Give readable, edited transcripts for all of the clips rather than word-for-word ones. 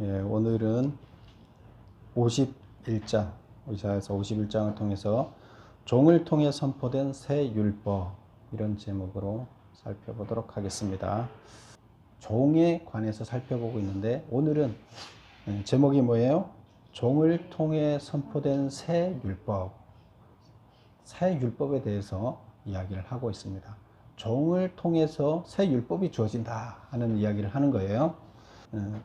예, 오늘은 51장, 이사야서 51장을 통해서 종을 통해 선포된 새 율법, 이런 제목으로 살펴보도록 하겠습니다. 종에 관해서 살펴보고 있는데, 오늘은 제목이 뭐예요? 종을 통해 선포된 새 율법, 새 율법에 대해서 이야기를 하고 있습니다. 종을 통해서 새 율법이 주어진다 하는 이야기를 하는 거예요.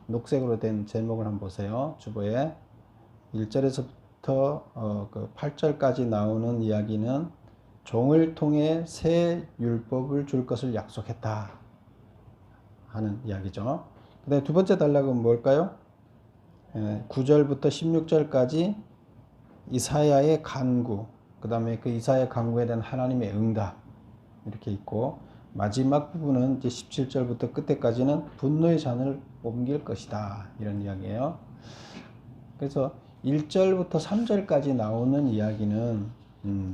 녹색으로 된 제목을 한번 보세요. 주보에 1절에서부터 8절까지 나오는 이야기는 종을 통해 새 율법을 줄 것을 약속했다 하는 이야기죠. 그 다음에 두 번째 단락은 뭘까요? 9절부터 16절까지 이사야의 간구, 그 다음에 그 이사야의 간구에 대한 하나님의 응답, 이렇게 있고, 마지막 부분은 이제 17절부터 끝에까지는 분노의 잔을 옮길 것이다, 이런 이야기예요. 그래서 1절부터 3절까지 나오는 이야기는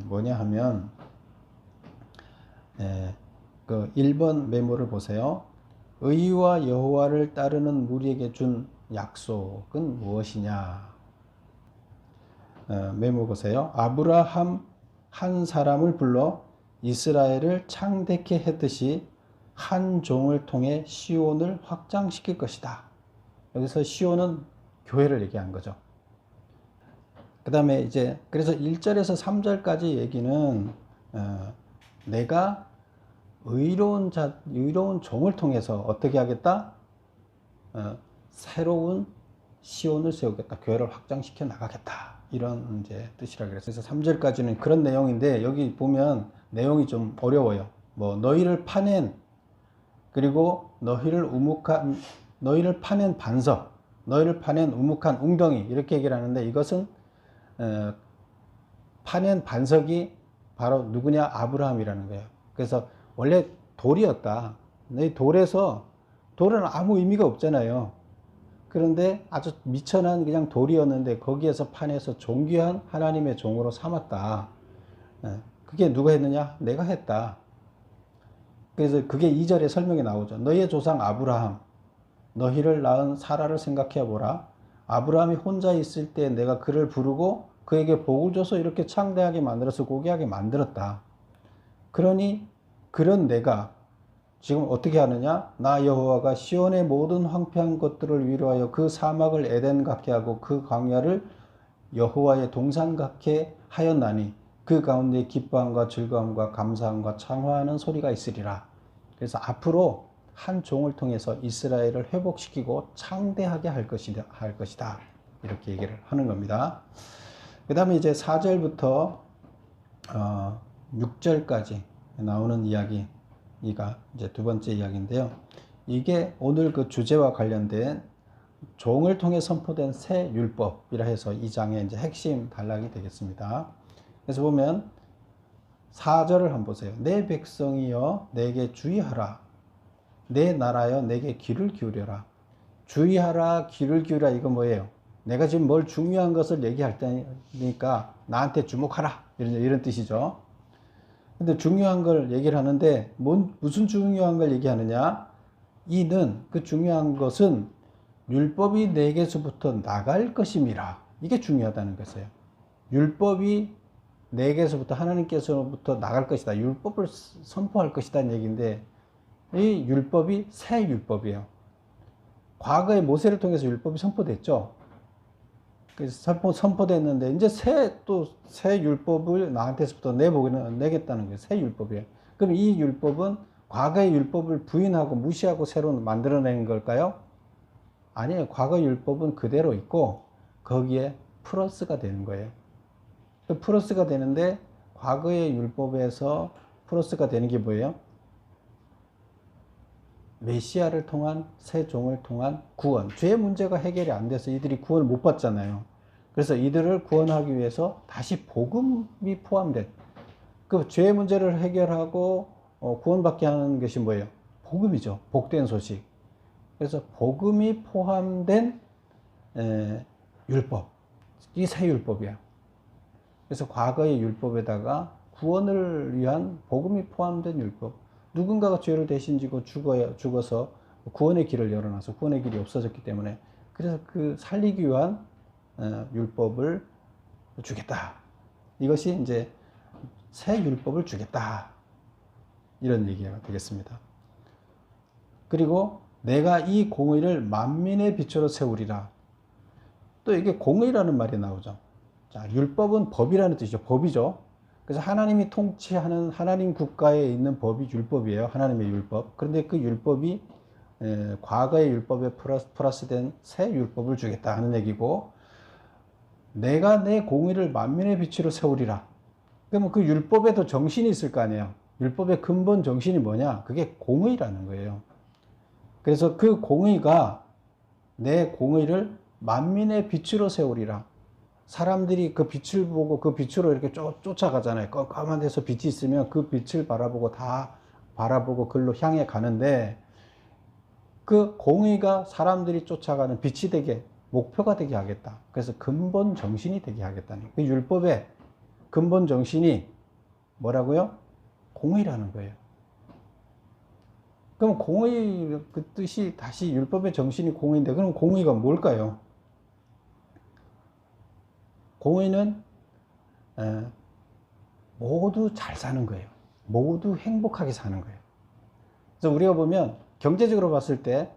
뭐냐 하면, 그 1번 메모를 보세요. 의와 여호와를 따르는 무리에게 준 약속은 무엇이냐? 메모 보세요. 아브라함 한 사람을 불러 이스라엘을 창대케 했듯이 한 종을 통해 시온을 확장시킬 것이다. 여기서 시온은 교회를 얘기한 거죠. 그 다음에 이제 그래서 1절에서 3절까지 얘기는 내가 의로운 종을 통해서 어떻게 하겠다? 새로운 시온을 세우겠다. 교회를 확장시켜 나가겠다. 이런 이제 뜻이라 그랬어요. 그래서 3절까지는 그런 내용인데, 여기 보면 내용이 좀 어려워요. 뭐 너희를 파낸, 그리고 너희를 파낸 반석, 너희를 파낸 우묵한 웅덩이, 이렇게 얘기를 하는데, 이것은 파낸 반석이 바로 누구냐? 아브라함이라는 거예요. 그래서 원래 돌이었다. 돌은 아무 의미가 없잖아요. 그런데 아주 미천한 그냥 돌이었는데 거기에서 파내서 존귀한 하나님의 종으로 삼았다. 그게 누가 했느냐? 내가 했다. 그래서 그게 2절에 설명이 나오죠. 너희의 조상 아브라함, 너희를 낳은 사라를 생각해 보라. 아브라함이 혼자 있을 때 내가 그를 부르고 그에게 복을 줘서 이렇게 창대하게 만들어서 고귀하게 만들었다. 그러니 그런 내가 지금 어떻게 하느냐? 나 여호와가 시온의 모든 황폐한 것들을 위로하여 그 사막을 에덴 같게 하고 그 광야를 여호와의 동산 같게 하였나니 그 가운데 기뻐함과 즐거움과 감사함과 찬화하는 소리가 있으리라. 그래서 앞으로 한 종을 통해서 이스라엘을 회복시키고 창대하게 할 것이다. 이렇게 얘기를 하는 겁니다. 그 다음에 이제 4절부터 6절까지 나오는 이야기가 이제 두 번째 이야기인데요. 이게 오늘 그 주제와 관련된 종을 통해 선포된 새 율법이라 해서 이 장의 이제 핵심 단락이 되겠습니다. 그래서 보면 4절을 한번 보세요. 내 백성이여 내게 주의하라. 내 나라여 내게 귀를 기울여라. 주의하라, 귀를 기울여라, 이거 뭐예요? 내가 지금 뭘 중요한 것을 얘기할 때니까 나한테 주목하라, 이런 뜻이죠. 근데 중요한 걸 얘기를 하는데 무슨 중요한 걸 얘기하느냐? 이는, 그 중요한 것은 율법이 내게서부터 나갈 것임이라. 이게 중요하다는 것이에요. 율법이 내게서부터, 하나님께서부터 나갈 것이다. 율법을 선포할 것이다는 얘기인데, 이 율법이 새 율법이에요. 과거에 모세를 통해서 율법이 선포됐죠. 그래서 선포됐는데 이제 새 율법을 나한테서부터 내겠다는 거예요. 새 율법이에요. 그럼 이 율법은 과거의 율법을 부인하고 무시하고 새로 만들어낸 걸까요? 아니에요. 과거 율법은 그대로 있고 거기에 플러스가 되는 거예요. 플러스가 되는데, 과거의 율법에서 플러스가 되는 게 뭐예요? 메시아를 통한, 새 종을 통한 구원. 죄의 문제가 해결이 안 돼서 이들이 구원을 못 받잖아요. 그래서 이들을 구원하기 위해서 다시 복음이 포함된, 그 죄의 문제를 해결하고 구원받게 하는 것이 뭐예요? 복음이죠. 복된 소식. 그래서 복음이 포함된 율법, 이 새 율법이야. 그래서 과거의 율법에다가 구원을 위한 복음이 포함된 율법. 누군가가 죄를 대신 지고 죽어서 구원의 길을 열어놔서 구원의 길이 없어졌기 때문에 그래서 그 살리기 위한 율법을 주겠다. 이것이 이제 새 율법을 주겠다. 이런 얘기가 되겠습니다. 그리고 내가 이 공의를 만민의 빛으로 세우리라. 또 이게 공의라는 말이 나오죠. 자, 율법은 법이라는 뜻이죠. 법이죠. 그래서 하나님이 통치하는 하나님 국가에 있는 법이 율법이에요. 하나님의 율법. 그런데 그 율법이 과거의 율법에 플러스된 새 율법을 주겠다 하는 얘기고, 내가 내 공의를 만민의 빛으로 세우리라. 그러면 그 율법에도 정신이 있을 거 아니에요. 율법의 근본 정신이 뭐냐? 그게 공의라는 거예요. 그래서 그 공의가 내 공의를 만민의 빛으로 세우리라. 사람들이 그 빛을 보고 그 빛으로 이렇게 쫓아가잖아요. 깜깜한 데서 빛이 있으면 그 빛을 바라보고 글로 향해 가는데, 그 공의가 사람들이 쫓아가는 빛이 되게, 목표가 되게 하겠다. 그래서 근본 정신이 되게 하겠다는, 그 율법의 근본 정신이 뭐라고요? 공의라는 거예요. 그럼 공의, 그 뜻이 다시 율법의 정신이 공의인데, 그럼 공의가 뭘까요? 공의는 모두 잘 사는 거예요. 모두 행복하게 사는 거예요. 그래서 우리가 보면 경제적으로 봤을 때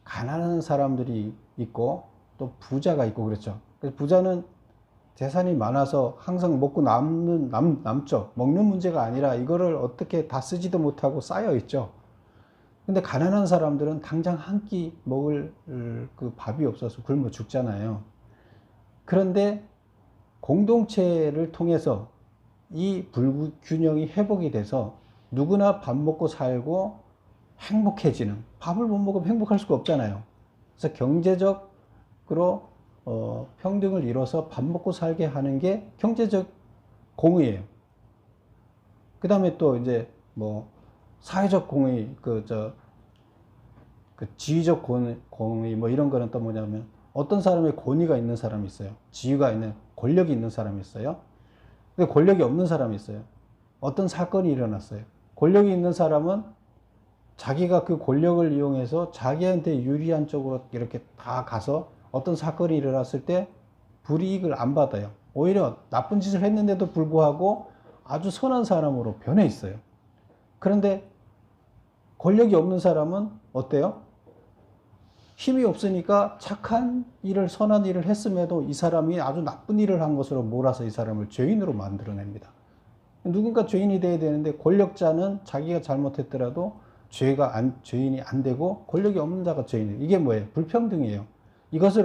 가난한 사람들이 있고 또 부자가 있고 그렇죠. 그래서 부자는 재산이 많아서 항상 먹고 남죠. 먹는 문제가 아니라 이거를 어떻게 다 쓰지도 못하고 쌓여 있죠. 근데 가난한 사람들은 당장 한 끼 먹을 그 밥이 없어서 굶어 죽잖아요. 그런데 공동체를 통해서 이 불균형이 회복이 돼서 누구나 밥 먹고 살고 행복해지는, 밥을 못 먹으면 행복할 수가 없잖아요. 그래서 경제적으로 평등을 이뤄서 밥 먹고 살게 하는 게 경제적 공의예요. 그 다음에 또 이제 뭐 사회적 공의, 그 지위적 공의 뭐 이런 거는 또 뭐냐면, 어떤 사람의 권위가 있는 사람이 있어요. 지위가 있는, 권력이 있는 사람이 있어요. 근데 권력이 없는 사람이 있어요. 어떤 사건이 일어났어요. 권력이 있는 사람은 자기가 그 권력을 이용해서 자기한테 유리한 쪽으로 이렇게 다 가서 어떤 사건이 일어났을 때 불이익을 안 받아요. 오히려 나쁜 짓을 했는데도 불구하고 아주 선한 사람으로 변해 있어요. 그런데 권력이 없는 사람은 어때요? 힘이 없으니까 착한 일을, 선한 일을 했음에도 이 사람이 아주 나쁜 일을 한 것으로 몰아서 이 사람을 죄인으로 만들어냅니다. 누군가 죄인이 돼야 되는데, 권력자는 자기가 잘못했더라도 죄인이 안 되고, 권력이 없는 자가 죄인이에요. 이게 뭐예요? 불평등이에요. 이것을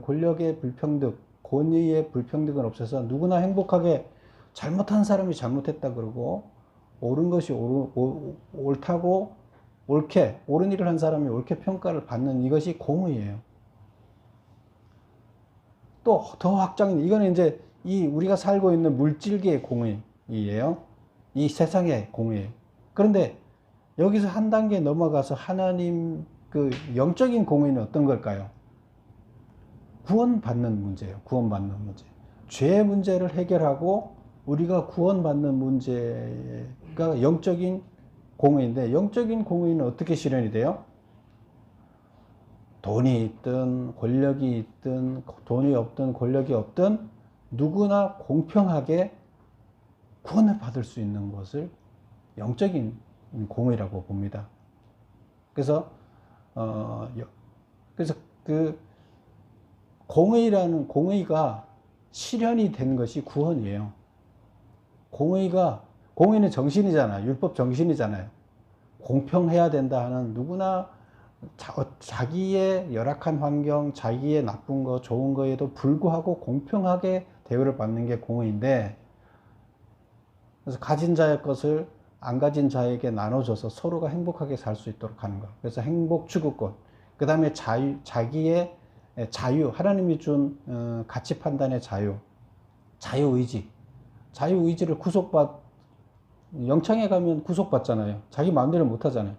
권력의 불평등, 권위의 불평등을 없애서 누구나 행복하게, 잘못한 사람이 잘못했다 그러고, 옳은 것이 옳다고, 옳은 일을 한 사람이 옳게 평가를 받는, 이것이 공의예요. 또 더 확장인, 이거는 이제 우리가 살고 있는 물질계의 공의예요. 이 세상의 공의예요. 그런데 여기서 한 단계 넘어가서 하나님 그 영적인 공의는 어떤 걸까요? 구원받는 문제예요. 구원받는 문제. 죄의 문제를 해결하고 우리가 구원받는 문제가 영적인 공의인데, 영적인 공의는 어떻게 실현이 돼요? 돈이 있든 권력이 있든 돈이 없든 권력이 없든 누구나 공평하게 구원을 받을 수 있는 것을 영적인 공의라고 봅니다. 그래서 그 공의가 실현이 된 것이 구원이에요. 공의는 정신이잖아요. 율법 정신이잖아요. 공평해야 된다 하는, 누구나 자기의 열악한 환경, 자기의 나쁜 거, 좋은 거에도 불구하고 공평하게 대우를 받는 게 공의인데, 그래서 가진 자의 것을 안 가진 자에게 나눠줘서 서로가 행복하게 살 수 있도록 하는 것. 그래서 행복 추구권. 그 다음에 자기의 자유, 하나님이 준 가치 판단의 자유의지. 자유의지를 영창에 가면 구속받잖아요. 자기 마음대로 못 하잖아요.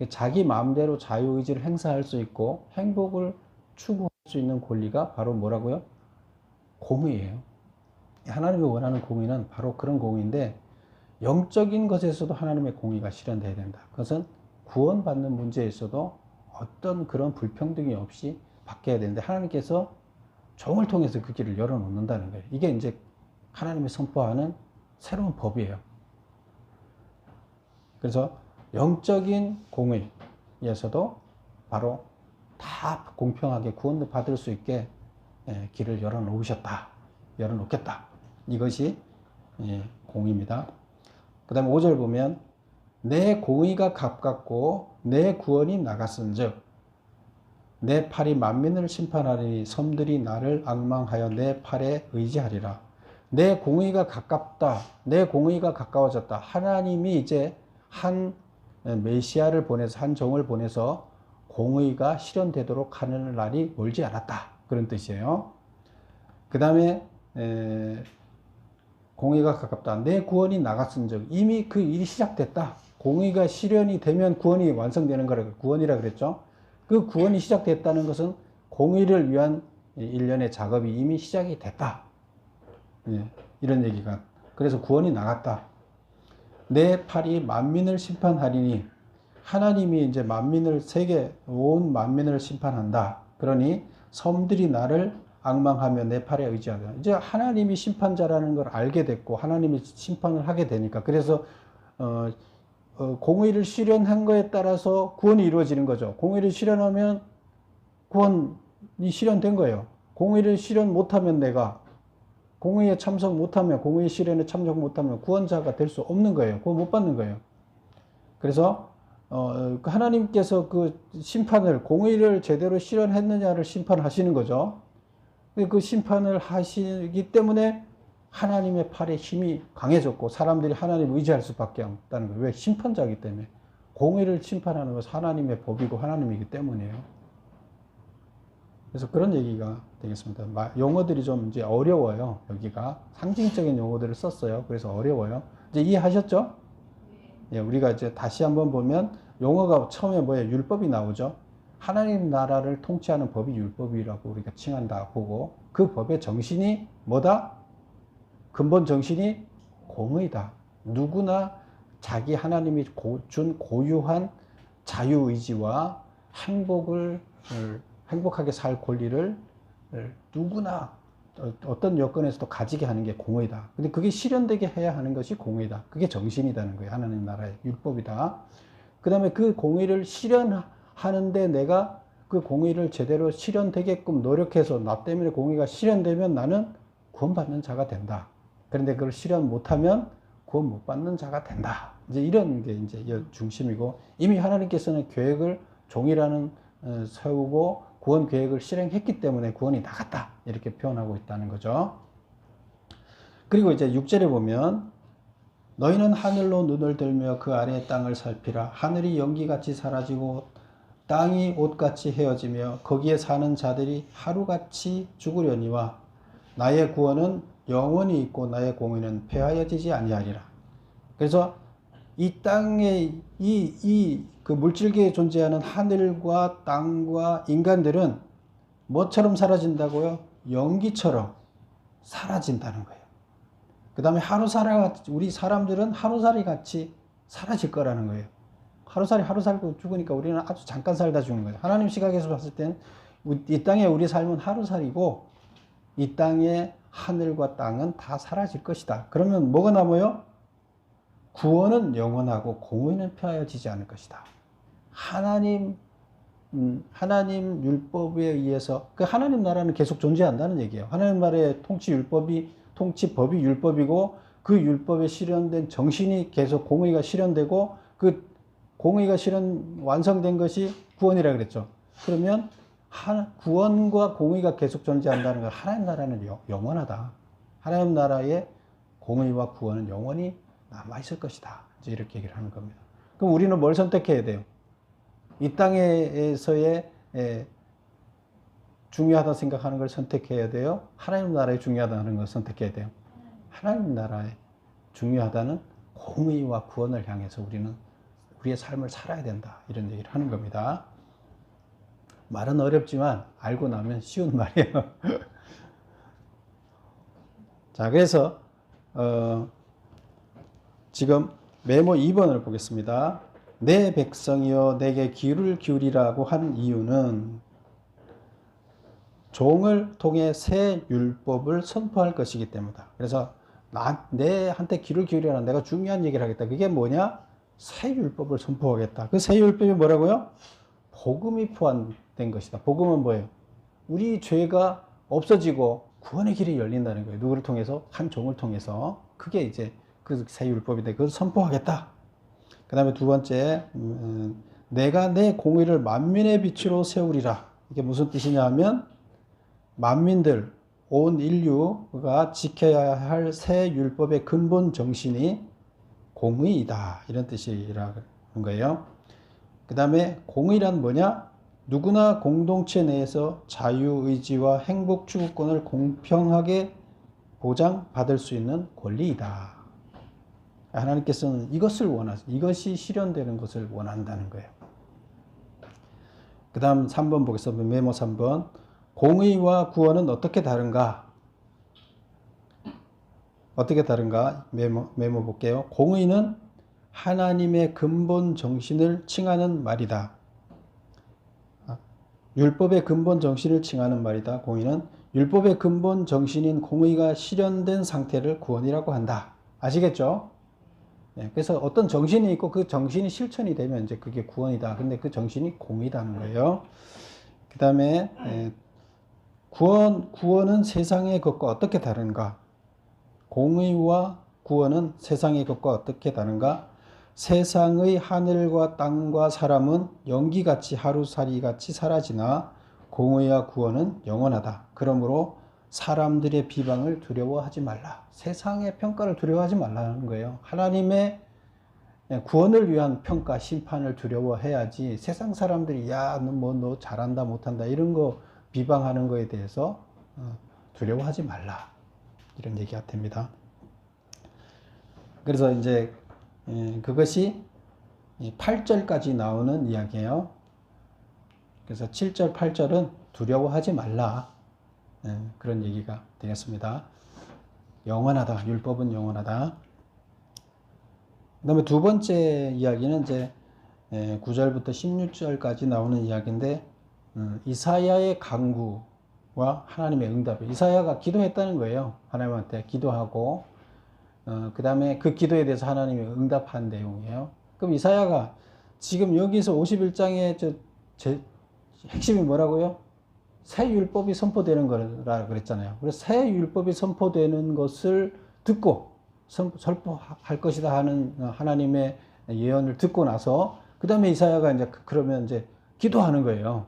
자기 마음대로 자유의지를 행사할 수 있고 행복을 추구할 수 있는 권리가 바로 뭐라고요? 공의예요. 하나님이 원하는 공의는 바로 그런 공의인데, 영적인 것에서도 하나님의 공의가 실현되어야 된다. 그것은 구원받는 문제에서도 어떤 그런 불평등이 없이 바뀌어야 되는데 하나님께서 종을 통해서 그 길을 열어놓는다는 거예요. 이게 이제 하나님이 선포하는 새로운 법이에요. 그래서 영적인 공의에서도 바로 다 공평하게 구원을 받을 수 있게 길을 열어놓겠다. 이것이 공의입니다. 그 다음에 5절 보면 내 공의가 가깝고 내 구원이 나갔은즉 내 팔이 만민을 심판하리니 섬들이 나를 앙망하여 내 팔에 의지하리라. 내 공의가 가깝다. 내 공의가 가까워졌다. 하나님이 이제 한 메시아를 보내서 한 종을 보내서 공의가 실현되도록 하는 날이 멀지 않았다. 그런 뜻이에요. 그 다음에 공의가 가깝다. 내 구원이 나갔은즉 이미 그 일이 시작됐다. 공의가 실현이 되면 구원이 완성되는 거라 구원이라 그랬죠. 그 구원이 시작됐다는 것은 공의를 위한 일련의 작업이 이미 시작이 됐다. 이런 얘기가. 그래서 구원이 나갔다. 내 팔이 만민을 심판하리니 하나님이 이제 만민을 세계 온 만민을 심판한다. 그러니 섬들이 나를 앙망하며 내 팔에 의지하다. 이제 하나님이 심판자라는 걸 알게 됐고 하나님이 심판을 하게 되니까 그래서 공의를 실현한 거에 따라서 구원이 이루어지는 거죠. 공의를 실현하면 구원이 실현된 거예요. 공의를 실현 못하면 내가 공의에 참석 못하면 공의 실현에 참석 못하면 구원자가 될 수 없는 거예요. 구원 못 받는 거예요. 그래서 하나님께서 그 심판을 공의를 제대로 실현했느냐를 심판하시는 거죠. 그 심판을 하시기 때문에 하나님의 팔에 힘이 강해졌고 사람들이 하나님을 의지할 수밖에 없다는 거예요. 왜? 심판자이기 때문에. 공의를 심판하는 것은 하나님의 법이고 하나님이기 때문이에요. 그래서 그런 얘기가 되겠습니다. 용어들이 좀 이제 어려워요. 여기가 상징적인 용어들을 썼어요. 그래서 어려워요. 이제 이해하셨죠? 예, 우리가 이제 다시 한번 보면 용어가 처음에 뭐예요? 율법이 나오죠. 하나님 나라를 통치하는 법이 율법이라고 우리가 칭한다 보고 그 법의 정신이 뭐다? 근본 정신이 공의다. 누구나 자기 하나님이 준 고유한 자유의지와 행복하게 살 권리를 누구나 어떤 여건에서도 가지게 하는 게 공의다. 근데 그게 실현되게 해야 하는 것이 공의다. 그게 정신이라는 거예요. 하나님 나라의 율법이다. 그 다음에 그 공의를 실현하는데 내가 그 공의를 제대로 실현되게끔 노력해서 나 때문에 공의가 실현되면 나는 구원받는 자가 된다. 그런데 그걸 실현 못하면 구원 못 받는 자가 된다. 이제 이런 게 이제 중심이고 이미 하나님께서는 계획을 종이라는 세우고 구원 계획을 실행했기 때문에 구원이 나갔다. 이렇게 표현하고 있다는 거죠. 그리고 이제 6절에 보면 너희는 하늘로 눈을 들며 그 아래의 땅을 살피라. 하늘이 연기같이 사라지고 땅이 옷같이 헤어지며 거기에 사는 자들이 하루같이 죽으려니와 나의 구원은 영원히 있고 나의 공의는 폐하여지지 아니하리라. 그래서 이 땅에 그 물질계에 존재하는 하늘과 땅과 인간들은 뭐처럼 사라진다고요? 연기처럼 사라진다는 거예요. 그 다음에 우리 사람들은 하루살이 같이 사라질 거라는 거예요. 하루 살고 죽으니까 우리는 아주 잠깐 살다 죽는 거예요. 하나님 시각에서 봤을 때는 이 땅에 우리 삶은 하루살이고 이 땅의 하늘과 땅은 다 사라질 것이다. 그러면 뭐가 남아요? 구원은 영원하고 공의는 폐하여지지 않을 것이다. 하나님 율법에 의해서 그 하나님 나라는 계속 존재한다는 얘기예요. 하나님 나라의 통치법이 율법이고 그 율법에 실현된 정신이 계속 공의가 실현되고 그 공의가 완성된 것이 구원이라 그랬죠. 그러면 구원과 공의가 계속 존재한다는 건 하나님 나라는 영원하다. 하나님 나라의 공의와 구원은 영원히 남아있을 것이다. 이제 이렇게 얘기를 하는 겁니다. 그럼 우리는 뭘 선택해야 돼요? 이 땅에서의 중요하다 생각하는 걸 선택해야 돼요? 하나님 나라에 중요하다는 걸 선택해야 돼요? 하나님 나라에 중요하다는 공의와 구원을 향해서 우리는 우리의 삶을 살아야 된다. 이런 얘기를 하는 겁니다. 말은 어렵지만 알고 나면 쉬운 말이에요. 자, 그래서 지금 메모 2번을 보겠습니다. 내 백성이여 내게 귀를 기울이라고 한 이유는 종을 통해 새 율법을 선포할 것이기 때문이다. 그래서 내한테 귀를 기울여라. 내가 중요한 얘기를 하겠다. 그게 뭐냐? 새 율법을 선포하겠다. 그 새 율법이 뭐라고요? 복음이 포함된 것이다. 복음은 뭐예요? 우리 죄가 없어지고 구원의 길이 열린다는 거예요. 누구를 통해서? 한 종을 통해서. 그게 이제 그 새 율법인데 그걸 선포하겠다. 그 다음에 두 번째, 내가 내 공의를 만민의 빛으로 세우리라. 이게 무슨 뜻이냐 하면 만민들, 온 인류가 지켜야 할 새 율법의 근본 정신이 공의이다. 이런 뜻이라는 거예요. 그 다음에 공의란 뭐냐? 누구나 공동체 내에서 자유의지와 행복 추구권을 공평하게 보장받을 수 있는 권리이다. 하나님께서는 이것을 이것이 실현되는 것을 원한다는 거예요. 그 다음 3번 보겠습니다. 메모 3번. 공의와 구원은 어떻게 다른가? 어떻게 다른가? 메모 볼게요. 공의는 하나님의 근본 정신을 칭하는 말이다. 율법의 근본 정신을 칭하는 말이다. 공의는 율법의 근본 정신인 공의가 실현된 상태를 구원이라고 한다. 아시겠죠? 네, 그래서 어떤 정신이 있고 그 정신이 실천이 되면 이제 그게 구원이다. 근데 그 정신이 공의다는 거예요. 그 다음에 구원은 세상의 것과 어떻게 다른가? 공의와 구원은 세상의 것과 어떻게 다른가? 세상의 하늘과 땅과 사람은 연기같이 하루살이같이 사라지나 공의와 구원은 영원하다. 그러므로 사람들의 비방을 두려워하지 말라. 세상의 평가를 두려워하지 말라는 거예요. 하나님의 구원을 위한 평가, 심판을 두려워해야지 세상 사람들이 야, 너 잘한다 못한다 이런 거 비방하는 거에 대해서 두려워하지 말라. 이런 얘기가 됩니다. 그래서 이제 그것이 8절까지 나오는 이야기예요. 그래서 7절, 8절은 두려워하지 말라. 그런 얘기가 되겠습니다. 영원하다. 율법은 영원하다. 그 다음에 두 번째 이야기는 이제 9절부터 16절까지 나오는 이야기인데 이사야의 간구와 하나님의 응답. 이사야가 기도했다는 거예요. 하나님한테 기도하고 그 다음에 그 기도에 대해서 하나님이 응답한 내용이에요. 그럼 이사야가 지금 여기서 51장의 핵심이 뭐라고요? 새 율법이 선포되는 거라 그랬잖아요. 그래서 새 율법이 선포되는 것을 듣고 선포할 것이다 하는 하나님의 예언을 듣고 나서 그 다음에 이사야가 이제 그러면 이제 기도하는 거예요.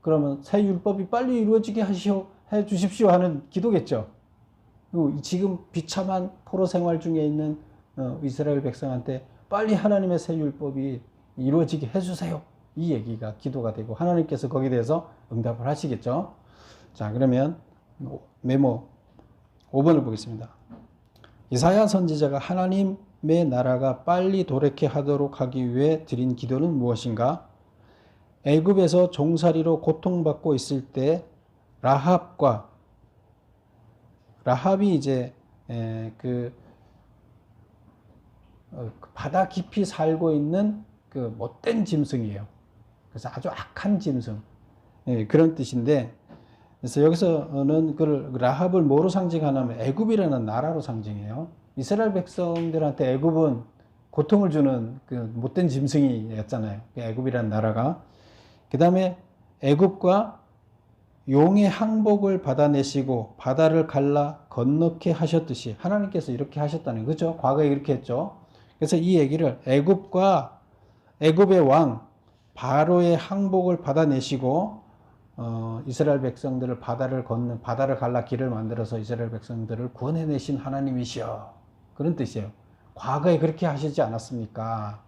그러면 새 율법이 빨리 이루어지게 해 주십시오 하는 기도겠죠. 지금 비참한 포로 생활 중에 있는 이스라엘 백성한테 빨리 하나님의 새 율법이 이루어지게 해주세요. 이 얘기가 기도가 되고 하나님께서 거기에 대해서 응답을 하시겠죠. 자, 그러면 메모 5번을 보겠습니다. 이사야 선지자가 하나님의 나라가 빨리 도래케 하도록 하기 위해 드린 기도는 무엇인가? 애굽에서 종살이로 고통받고 있을 때 라합이 이제 바다 깊이 살고 있는 그 못된 짐승이에요. 그래서 아주 악한 짐승. 그런 뜻인데, 그래서 여기서는 그 라합을 뭐로 상징하냐면 애굽이라는 나라로 상징해요. 이스라엘 백성들한테 애굽은 고통을 주는 그 못된 짐승이었잖아요. 애굽이라는 나라가. 그 다음에 애굽과 용의 항복을 받아내시고 바다를 갈라 건너게 하셨듯이 하나님께서 이렇게 하셨다는 거죠. 과거에 이렇게 했죠. 그래서 이 얘기를 애굽의 왕 바로의 항복을 받아내시고 이스라엘 백성들을 바다를 갈라 길을 만들어서 이스라엘 백성들을 구원해내신 하나님이시여. 그런 뜻이에요. 과거에 그렇게 하시지 않았습니까?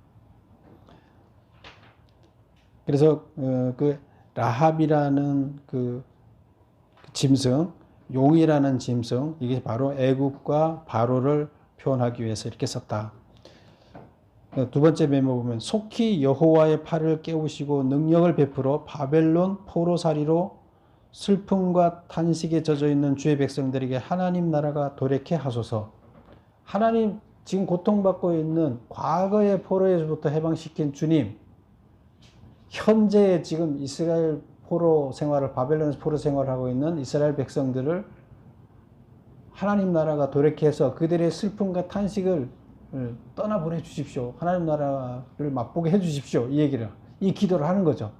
그래서 그 라합이라는 그 짐승, 용이라는 짐승, 이게 바로 애굽과 바로를 표현하기 위해서 이렇게 썼다. 두 번째 메모 보면 속히 여호와의 팔을 깨우시고 능력을 베풀어 바벨론 포로살이로 슬픔과 탄식에 젖어 있는 주의 백성들에게 하나님 나라가 도래케 하소서. 하나님 지금 고통받고 있는 과거의 포로에서부터 해방시킨 주님, 현재의 지금 이스라엘 포로 생활을, 바벨론에서 포로 생활을 하고 있는 이스라엘 백성들을 하나님 나라가 돌이켜서 그들의 슬픔과 탄식을 떠나보내 주십시오. 하나님 나라를 맛보게 해 주십시오. 이 얘기를, 이 기도를 하는 거죠.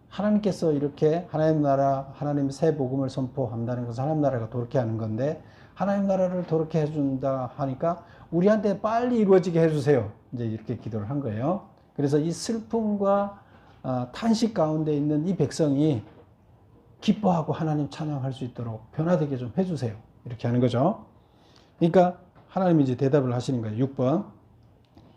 하나님께서 이렇게 하나님 나라, 하나님 새 복음을 선포한다는 것은 하나님 나라가 도렇게 하는 건데, 하나님 나라를 도렇게 해준다 하니까 우리한테 빨리 이루어지게 해주세요. 이제 이렇게 기도를 한 거예요. 그래서 이 슬픔과 탄식 가운데 있는 이 백성이 기뻐하고 하나님 찬양할 수 있도록 변화되게 좀 해주세요. 이렇게 하는 거죠. 그러니까 하나님이 이제 대답을 하시는 거예요. 6번.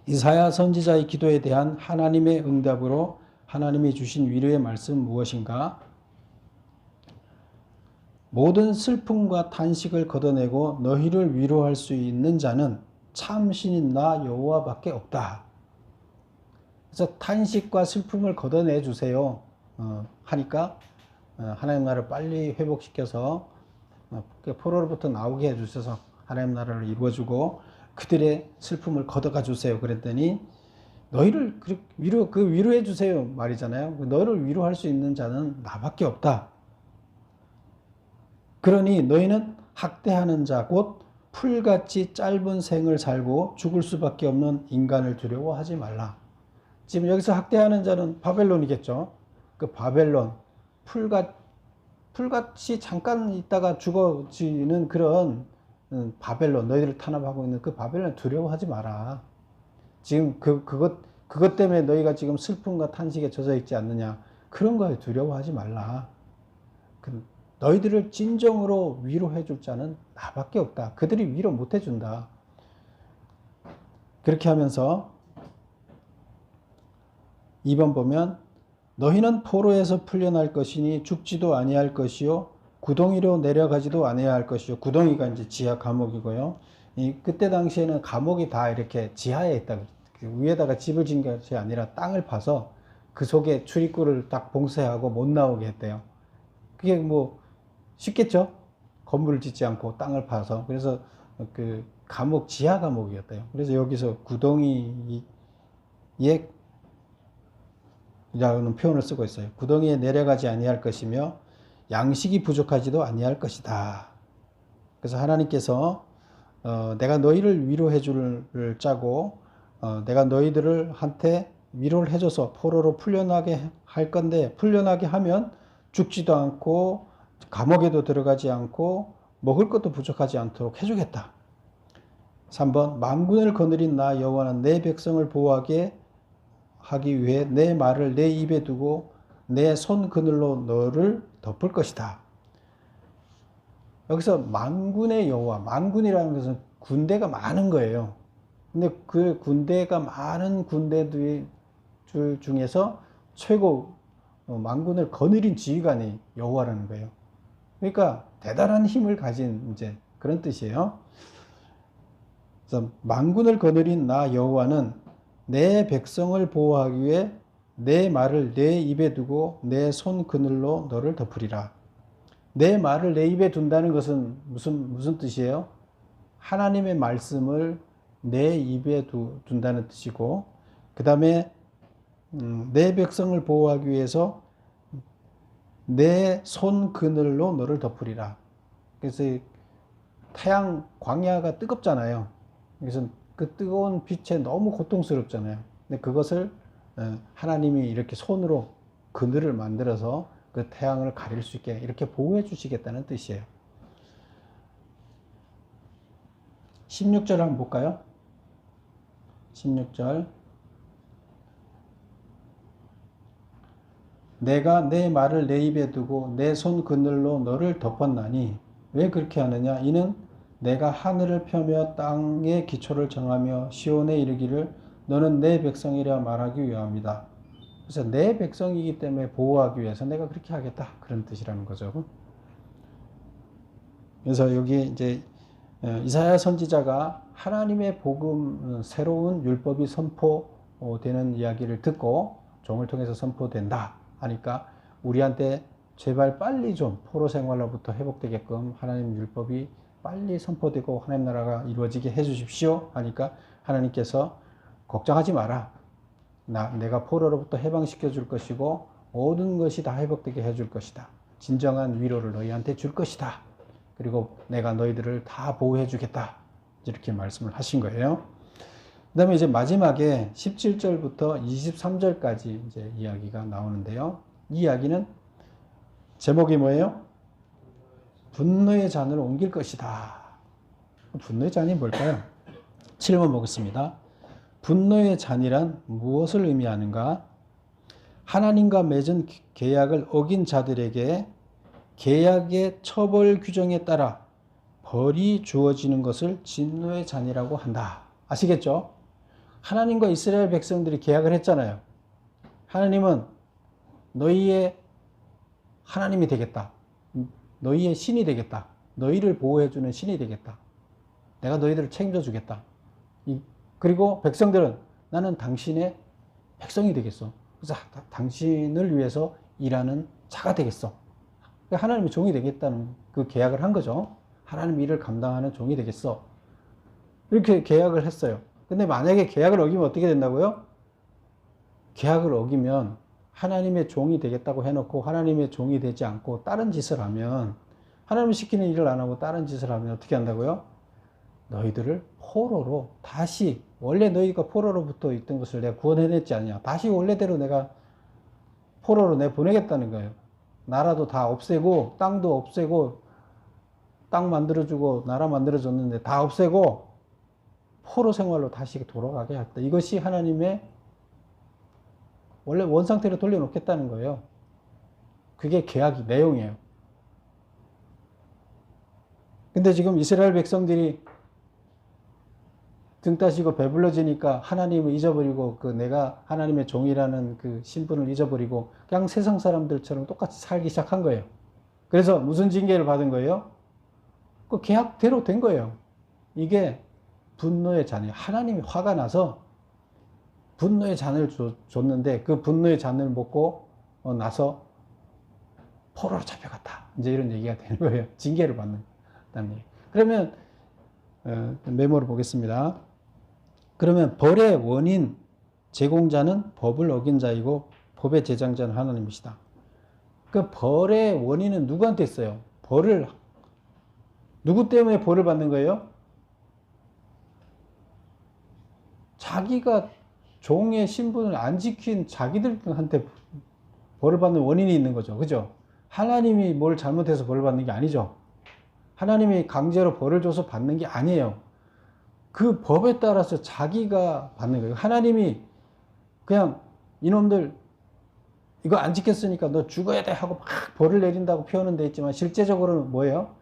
이사야 선지자의 기도에 대한 하나님의 응답으로 하나님이 주신 위로의 말씀은 무엇인가? 모든 슬픔과 탄식을 걷어내고 너희를 위로할 수 있는 자는 참 신인 나 여호와밖에 없다. 그래서 탄식과 슬픔을 걷어내 주세요. 하니까 하나님 나라를 빨리 회복시켜서 포로로부터 나오게 해주셔서 하나님 나라를 이루어주고 그들의 슬픔을 걷어가 주세요. 그랬더니 너희를 위로해 주세요 말이잖아요. 너를 위로할 수 있는 자는 나밖에 없다. 그러니 너희는 학대하는 자 곧 풀같이 짧은 생을 살고 죽을 수밖에 없는 인간을 두려워하지 말라. 지금 여기서 학대하는 자는 바벨론이겠죠. 그 바벨론, 풀같이 잠깐 있다가 죽어지는 그런 바벨론, 너희들을 탄압하고 있는 그 바벨론 두려워하지 마라. 지금 그것 때문에 너희가 지금 슬픔과 탄식에 젖어 있지 않느냐. 그런 거에 두려워하지 말라. 너희들을 진정으로 위로해 줄 자는 나밖에 없다. 그들이 위로 못 해준다. 그렇게 하면서 2번 보면 너희는 포로에서 풀려날 것이니 죽지도 아니할 것이요 구덩이로 내려가지도 아니해야 할 것이요. 구덩이가 이제 지하 감옥이고요. 그때 당시에는 감옥이 다 이렇게 지하에 있다. 위에다가 집을 지은 것이 아니라 땅을 파서 그 속에 출입구를 딱 봉쇄하고 못 나오게 했대요. 그게 뭐 쉽겠죠? 건물을 짓지 않고 땅을 파서. 그래서 그 감옥, 지하 감옥이었대요. 그래서 여기서 구덩이에 라는 표현을 쓰고 있어요. 구덩이에 내려가지 아니할 것이며 양식이 부족하지도 아니할 것이다. 그래서 하나님께서 내가 너희를 위로해 줄 짜고 내가 너희들을 한테 위로를 해줘서 포로로 풀려나게 할 건데, 풀려나게 하면 죽지도 않고 감옥에도 들어가지 않고 먹을 것도 부족하지 않도록 해주겠다. 3번 만군을 거느린 나 여호와는 내 백성을 보호하게 하기 위해 내 말을 내 입에 두고 내 손 그늘로 너를 덮을 것이다. 여기서 만군의 여호와, 만군이라는 것은 군대가 많은 거예요. 근데 그 군대가 많은 군대들 중에서 최고 만군을 거느린 지휘관이 여호와라는 거예요. 그러니까 대단한 힘을 가진 이제 그런 뜻이에요. 그래서 만군을 거느린 나 여호와는 내 백성을 보호하기 위해 내 말을 내 입에 두고 내 손 그늘로 너를 덮으리라. 내 말을 내 입에 둔다는 것은 무슨 뜻이에요? 하나님의 말씀을 내 입에 둔다는 뜻이고, 그 다음에 내 백성을 보호하기 위해서 내 손 그늘로 너를 덮으리라. 그래서 태양, 광야가 뜨겁잖아요. 그래서 그 뜨거운 빛에 너무 고통스럽잖아요. 근데 그것을 하나님이 이렇게 손으로 그늘을 만들어서 그 태양을 가릴 수 있게 이렇게 보호해 주시겠다는 뜻이에요. 16절 한번 볼까요? 16절. 내가 내 말을 내 입에 두고 내 손 그늘로 너를 덮었나니 왜 그렇게 하느냐? 이는 내가 하늘을 펴며 땅의 기초를 정하며 시온에 이르기를 너는 내 백성이라 말하기 위함이다. 그래서 내 백성이기 때문에 보호하기 위해서 내가 그렇게 하겠다. 그런 뜻이라는 거죠. 그래서 여기 이제 이사야 선지자가 하나님의 복음, 새로운 율법이 선포되는 이야기를 듣고 종을 통해서 선포된다 하니까 우리한테 제발 빨리 좀 포로 생활로부터 회복되게끔 하나님 율법이 빨리 선포되고 하나님 나라가 이루어지게 해주십시오 하니까 하나님께서 걱정하지 마라. 내가 포로로부터 해방시켜 줄 것이고 모든 것이 다 회복되게 해줄 것이다. 진정한 위로를 너희한테 줄 것이다. 그리고 내가 너희들을 다 보호해 주겠다. 이렇게 말씀을 하신 거예요. 그 다음에 이제 마지막에 17절부터 23절까지 이제 이야기가 나오는데요. 이 이야기는 제목이 뭐예요? 분노의 잔을 옮길 것이다. 분노의 잔이 뭘까요? 7번 보겠습니다. 분노의 잔이란 무엇을 의미하는가? 하나님과 맺은 계약을 어긴 자들에게 계약의 처벌 규정에 따라 벌이 주어지는 것을 진노의 잔이라고 한다. 아시겠죠? 하나님과 이스라엘 백성들이 계약을 했잖아요. 하나님은 너희의 하나님이 되겠다. 너희의 신이 되겠다. 너희를 보호해주는 신이 되겠다. 내가 너희들을 책임져 주겠다. 그리고 백성들은 나는 당신의 백성이 되겠어. 그래서 당신을 위해서 일하는 자가 되겠어. 하나님의 종이 되겠다는 그 계약을 한 거죠. 하나님 일을 감당하는 종이 되겠어. 이렇게 계약을 했어요. 근데 만약에 계약을 어기면 어떻게 된다고요? 계약을 어기면 하나님의 종이 되겠다고 해놓고 하나님의 종이 되지 않고 다른 짓을 하면, 하나님이 시키는 일을 안 하고 다른 짓을 하면 어떻게 한다고요? 너희들을 포로로 다시, 원래 너희가 포로로부터 있던 것을 내가 구원해냈지 않냐, 다시 원래대로 내가 포로로 내보내겠다는 거예요. 나라도 다 없애고 땅도 없애고 땅 만들어주고 나라 만들어줬는데 다 없애고 포로 생활로 다시 돌아가게 했다. 이것이 하나님의 원래 원상태로 돌려놓겠다는 거예요. 그게 계약이 내용이에요. 근데 지금 이스라엘 백성들이 등 따시고 배불러지니까 하나님을 잊어버리고 그 내가 하나님의 종이라는 그 신분을 잊어버리고 그냥 세상 사람들처럼 똑같이 살기 시작한 거예요. 그래서 무슨 징계를 받은 거예요? 그 계약대로 된 거예요. 이게 분노의 잔이에요. 하나님이 화가 나서 분노의 잔을 줬는데 그 분노의 잔을 먹고 나서 포로로 잡혀갔다. 이제 이런 얘기가 되는 거예요. 징계를 받는 얘기. 그러면 메모를 보겠습니다. 그러면 벌의 원인 제공자는 법을 어긴 자이고 법의 제정자는 하나님이시다. 그 벌의 원인은 누구한테 있어요? 벌을 누구 때문에 벌을 받는 거예요? 자기가 종의 신분을 안 지킨 자기들한테 벌을 받는 원인이 있는 거죠. 그죠? 하나님이 뭘 잘못해서 벌을 받는 게 아니죠. 하나님이 강제로 벌을 줘서 받는 게 아니에요. 그 법에 따라서 자기가 받는 거예요. 하나님이 그냥 이놈들 이거 안 지켰으니까 너 죽어야 돼 하고 막 벌을 내린다고 표현은 돼 있지만 실제적으로는 뭐예요?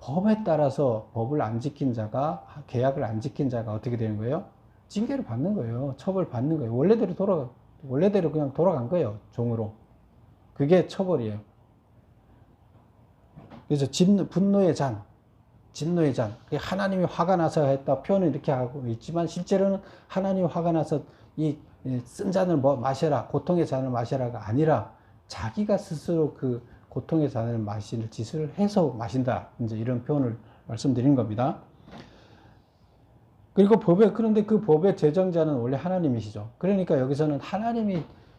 법에 따라서 법을 안 지킨 자가, 계약을 안 지킨 자가 어떻게 되는 거예요? 징계를 받는 거예요. 처벌 받는 거예요. 원래대로 그냥 돌아간 거예요. 종으로. 그게 처벌이에요. 그래서 분노의 잔. 진노의 잔. 하나님이 화가 나서 했다 표현을 이렇게 하고 있지만 실제로는 하나님이 화가 나서 이 쓴 잔을 마셔라, 고통의 잔을 마셔라가 아니라 자기가 스스로 그 고통의 잔을 마실 짓을 해서 마신다. 이제 이런 표현을 말씀드린 겁니다. 그리고 그런데 그 법의 제정자는 원래 하나님이시죠. 그러니까 여기서는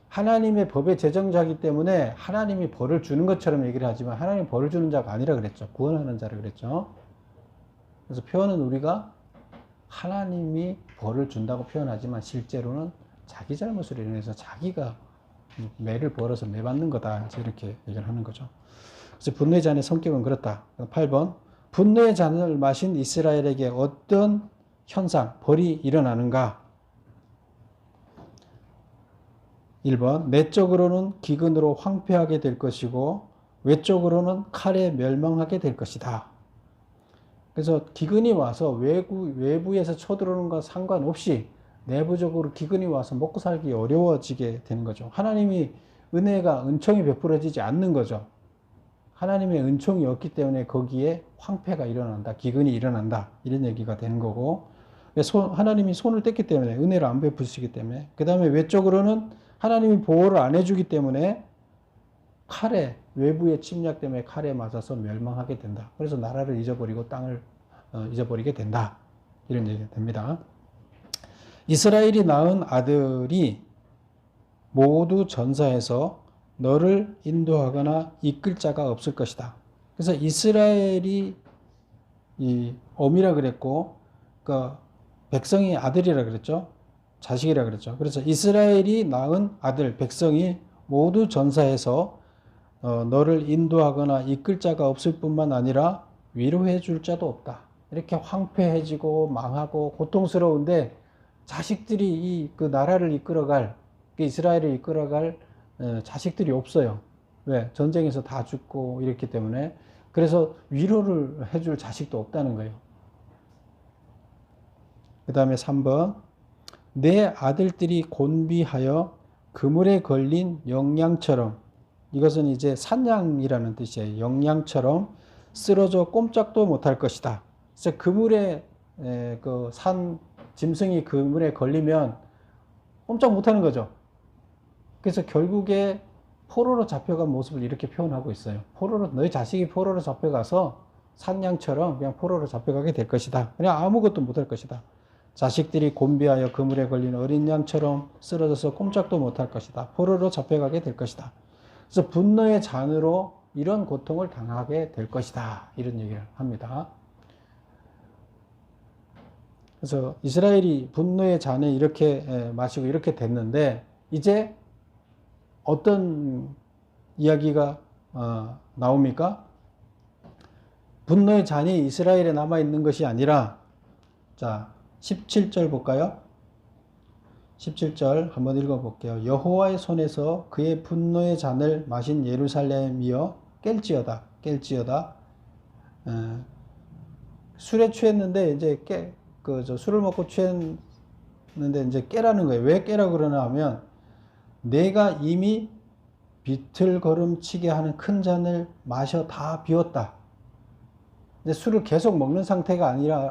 하나님의 법의 제정자이기 때문에 하나님이 벌을 주는 것처럼 얘기를 하지만 하나님 벌을 주는 자가 아니라 그랬죠. 구원하는 자라 그랬죠. 그래서 표현은 우리가 하나님이 벌을 준다고 표현하지만 실제로는 자기 잘못을 인해서 자기가 매를 벌어서 매받는 거다. 이렇게 얘기를 하는 거죠. 그래서 분노의 잔의 성격은 그렇다. 8번. 분노의 잔을 마신 이스라엘에게 어떤 현상, 벌이 일어나는가? 1번. 내적으로는 기근으로 황폐하게 될 것이고 외적으로는 칼에 멸망하게 될 것이다. 그래서 기근이 와서 외부에서 쳐들어오는 것과 상관없이 내부적으로 기근이 와서 먹고 살기 어려워지게 되는 거죠. 하나님이 은총이 베풀어지지 않는 거죠. 하나님의 은총이 없기 때문에 거기에 황폐가 일어난다. 기근이 일어난다. 이런 얘기가 되는 거고, 하나님이 손을 뗐기 때문에, 은혜를 안 베푸시기 때문에, 그 다음에 외적으로는 하나님이 보호를 안 해주기 때문에 외부의 침략 때문에 칼에 맞아서 멸망하게 된다. 그래서 나라를 잊어버리고 땅을 잊어버리게 된다. 이런 얘기가 됩니다. 이스라엘이 낳은 아들이 모두 전사해서 너를 인도하거나 이끌 자가 없을 것이다. 그래서 이스라엘이 이 엄이라 그랬고, 그 백성이 아들이라 그랬죠. 자식이라 그랬죠. 그래서 이스라엘이 낳은 아들 백성이 모두 전사해서 너를 인도하거나 이끌 자가 없을 뿐만 아니라 위로해 줄 자도 없다. 이렇게 황폐해지고 망하고 고통스러운데 자식들이 그 나라를 이끌어갈, 이스라엘을 이끌어갈 자식들이 없어요. 왜? 전쟁에서 다 죽고 이랬기 때문에. 그래서 위로를 해줄 자식도 없다는 거예요. 그 다음에 3번. 내 아들들이 곤비하여 그물에 걸린 영양처럼, 이것은 이제 산양이라는 뜻이에요. 영양처럼 쓰러져 꼼짝도 못할 것이다. 그래서 그물에 그 산 짐승이 그물에 걸리면 꼼짝 못하는 거죠. 그래서 결국에 포로로 잡혀간 모습을 이렇게 표현하고 있어요. 너희 자식이 포로로 잡혀가서 산양처럼 그냥 포로로 잡혀가게 될 것이다. 그냥 아무것도 못할 것이다. 자식들이 곤비하여 그물에 걸린 어린 양처럼 쓰러져서 꼼짝도 못할 것이다. 포로로 잡혀가게 될 것이다. 그래서 분노의 잔으로 이런 고통을 당하게 될 것이다. 이런 얘기를 합니다. 그래서 이스라엘이 분노의 잔을 이렇게 마시고 이렇게 됐는데 이제 어떤 이야기가 나옵니까? 분노의 잔이 이스라엘에 남아있는 것이 아니라, 자, 17절 볼까요? 17절 한번 읽어볼게요. 여호와의 손에서 그의 분노의 잔을 마신 예루살렘이여 깰지어다. 술에 취했는데 이제 술을 먹고 취했는데 이제 깨라는 거예요. 왜 깨라고 그러나 하면 내가 이미 비틀거름치게 하는 큰 잔을 마셔 다 비웠다. 이제 술을 계속 먹는 상태가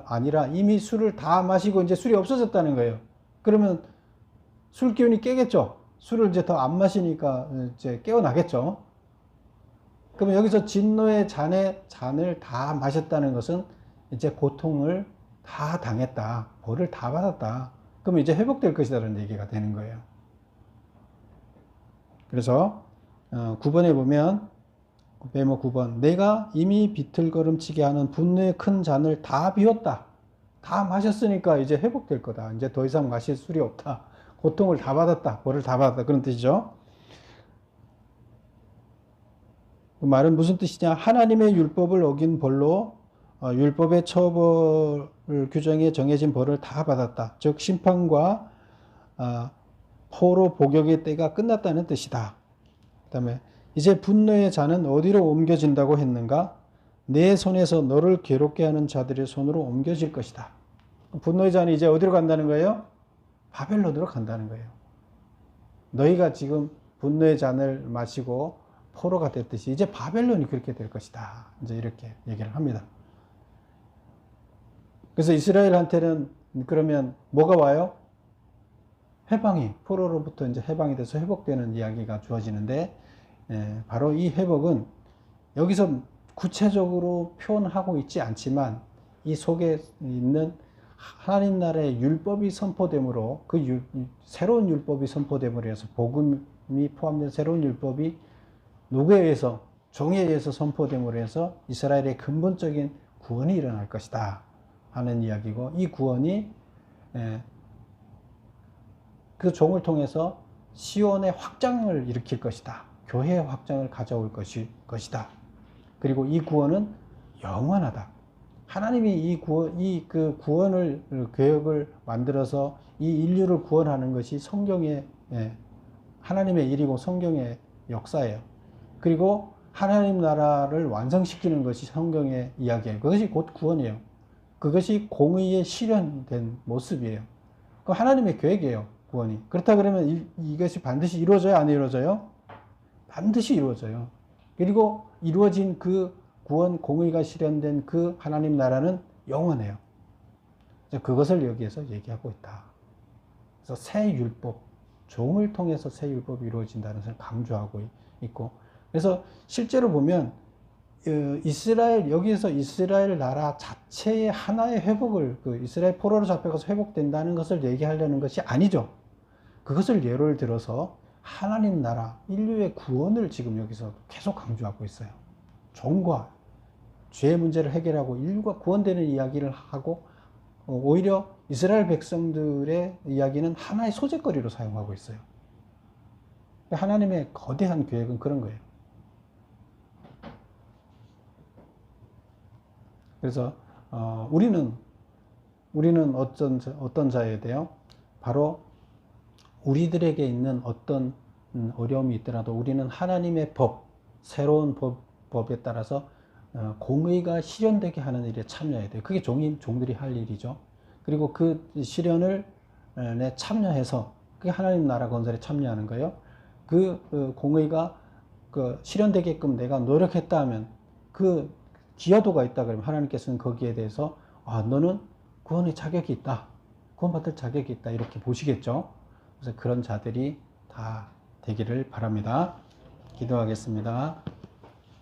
아니라 이미 술을 다 마시고 이제 술이 없어졌다는 거예요. 그러면 술 기운이 깨겠죠. 술을 이제 더 안 마시니까 이제 깨어나겠죠. 그러면 여기서 진노의 잔을 다 마셨다는 것은 이제 고통을 다 당했다. 벌을 다 받았다. 그러면 이제 회복될 것이다라는 얘기가 되는 거예요. 그래서 9번에 보면 메모 9번. 내가 이미 비틀거름치게 하는 분노의 큰 잔을 다 비웠다. 다 마셨으니까 이제 회복될 거다. 이제 더 이상 마실 술이 없다. 고통을 다 받았다. 벌을 다 받았다. 그런 뜻이죠. 그 말은 무슨 뜻이냐? 하나님의 율법을 어긴 벌로 율법의 처벌 규정에 정해진 벌을 다 받았다. 즉 심판과 포로 복역의 때가 끝났다는 뜻이다. 그 다음에 이제 분노의 잔은 어디로 옮겨진다고 했는가? 내 손에서 너를 괴롭게 하는 자들의 손으로 옮겨질 것이다. 분노의 잔이 이제 어디로 간다는 거예요? 바벨론으로 간다는 거예요. 너희가 지금 분노의 잔을 마시고 포로가 됐듯이 이제 바벨론이 그렇게 될 것이다. 이제 이렇게 얘기를 합니다. 그래서 이스라엘한테는 그러면 뭐가 와요? 해방이, 포로로부터 이제 해방이 돼서 회복되는 이야기가 주어지는데, 바로 이 회복은 여기서 구체적으로 표현하고 있지 않지만 이 속에 있는 하나님 나라의 율법이 선포됨으로 새로운 율법이 선포됨으로 해서 복음이 포함된 새로운 율법이 누구에 의해서? 종에 의해서 선포됨으로 해서 이스라엘의 근본적인 구원이 일어날 것이다 하는 이야기고, 이 구원이 그 종을 통해서 시온의 확장을 일으킬 것이다. 교회의 확장을 가져올 것이다. 그리고 이 구원은 영원하다. 하나님이 그 구원을, 계획을 만들어서 이 인류를 구원하는 것이 성경의, 하나님의 일이고 성경의 역사예요. 그리고 하나님 나라를 완성시키는 것이 성경의 이야기예요. 그것이 곧 구원이에요. 그것이 공의의 실현된 모습이에요. 그 하나님의 계획이에요, 구원이. 그렇다 그러면 이것이 반드시 이루어져요, 안 이루어져요? 반드시 이루어져요. 그리고 이루어진 그 구원, 공의가 실현된 그 하나님 나라는 영원해요. 그것을 여기에서 얘기하고 있다. 그래서 새 율법, 종을 통해서 새 율법이 이루어진다는 것을 강조하고 있고, 그래서 실제로 보면 여기에서 이스라엘 나라 자체의 하나의 회복을, 이스라엘 포로로 잡혀가서 회복된다는 것을 얘기하려는 것이 아니죠. 그것을 예를 들어서 하나님 나라, 인류의 구원을 지금 여기서 계속 강조하고 있어요. 종과 죄의 문제를 해결하고 인류가 구원되는 이야기를 하고 오히려 이스라엘 백성들의 이야기는 하나의 소재거리로 사용하고 있어요. 하나님의 거대한 계획은 그런 거예요. 그래서 우리는 어떤 자여야 돼요? 바로 우리들에게 있는 어떤 어려움이 있더라도 우리는 하나님의 법, 새로운 법에 따라서 공의가 실현되게 하는 일에 참여해야 돼요. 그게 종들이 할 일이죠. 그리고 그 실현을 참여해서 그게 하나님 나라 건설에 참여하는 거예요. 그 공의가 실현되게끔 내가 노력했다 하면 그 기여도가 있다 그러면 하나님께서는 거기에 대해서 너는 구원의 자격이 있다. 구원받을 자격이 있다. 이렇게 보시겠죠. 그래서 그런 자들이 다 되기를 바랍니다. 기도하겠습니다.